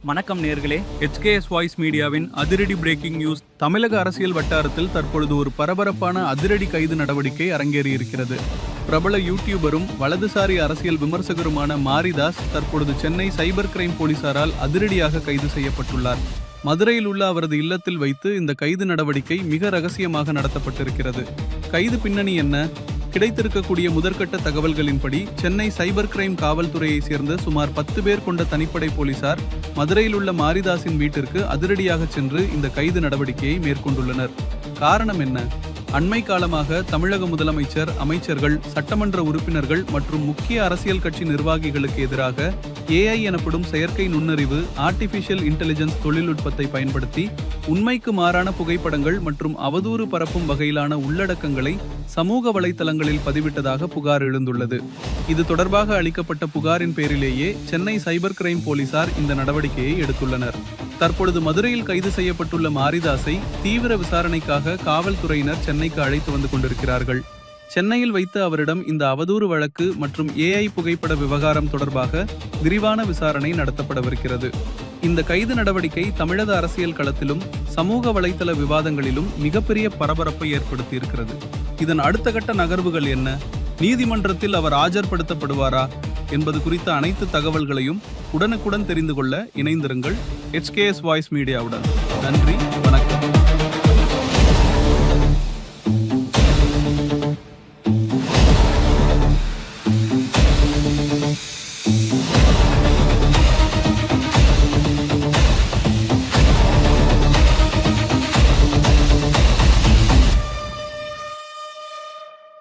வணக்கம் நேர்களே. HKS voice மீடியாவின் அதிரடி பிரேக்கிங் நியூஸ். தமிழக அரசியல் வட்டாரத்தில் தற்பொழுது ஒரு பரபரப்பான அதிரடி கைது நடவடிக்கை அரங்கேறியிருக்கிறது. பிரபல யூடியூபரும் வலதுசாரி அரசியல் விமர்சகருமான மாரிதாஸ் தற்பொழுது சென்னை சைபர் கிரைம் போலீசாரால் அதிரடியாக கைது செய்யப்பட்டுள்ளார். மதுரையில் உள்ள அவரது இல்லத்தில் வைத்து இந்த கைது நடவடிக்கை மிக ரகசியமாக நடத்தப்பட்டிருக்கிறது. கைது பின்னணி என்ன? கிடைத்திருக்கக்கூடிய முதற்கட்ட தகவல்களின்படி சென்னை சைபர் கிரைம் காவல்துறையை சேர்ந்த சுமார் 10 பேர் கொண்ட தனிப்படை போலீசார் மதுரையில் உள்ள மாரிதாஸின் வீட்டிற்கு அதிரடியாக சென்று இந்த கைது நடவடிக்கையை மேற்கொண்டுள்ளனர். காரணம் என்ன? அண்மை காலமாக தமிழக முதலமைச்சர், அமைச்சர்கள், சட்டமன்ற உறுப்பினர்கள் மற்றும் முக்கிய அரசியல் கட்சி நிர்வாகிகளுக்கு எதிராக AI எனப்படும் செயற்கை நுண்ணறிவு ஆர்டிபிஷியல் இன்டெலிஜென்ஸ் தொழில்நுட்பத்தை பயன்படுத்தி உண்மைக்கு மாறான புகைப்படங்கள் மற்றும் அவதூறு பரப்பும் வகையிலான உள்ளடக்கங்களை சமூக வலைத்தளங்களில் பதிவிட்டதாக புகார் எழுந்துள்ளது. இது தொடர்பாக அளிக்கப்பட்ட புகாரின் பேரிலேயே சென்னை சைபர் கிரைம் போலீசார் இந்த நடவடிக்கையை எடுத்துள்ளனர். தற்பொழுது மதுரையில் கைது செய்யப்பட்டுள்ள மாரிதாஸை தீவிர விசாரணைக்காக காவல்துறையினர் சென்னைக்கு அழைத்து வந்து கொண்டிருக்கிறார்கள். சென்னையில் வைத்து அவரிடம் இந்த அவதூறு வழக்கு மற்றும் AI புகைப்பட விவகாரம் தொடர்பாக விரிவான விசாரணை நடத்தப்படவிருக்கிறது. இந்த கைது நடவடிக்கை தமிழக அரசியல் களத்திலும் சமூக வலைத்தள விவாதங்களிலும் மிகப்பெரிய பரபரப்பை ஏற்படுத்தியிருக்கிறது. இதன் அடுத்த கட்ட நகர்வுகள் என்ன? நீதிமன்றத்தில் அவர் ஆஜர்படுத்தப்படுவாரா என்பது குறித்த அனைத்து தகவல்களையும் உடனுக்குடன் தெரிந்து கொள்ள இணைந்திருங்கள் HKS வாய்ஸ் மீடியாவுடன். நன்றி.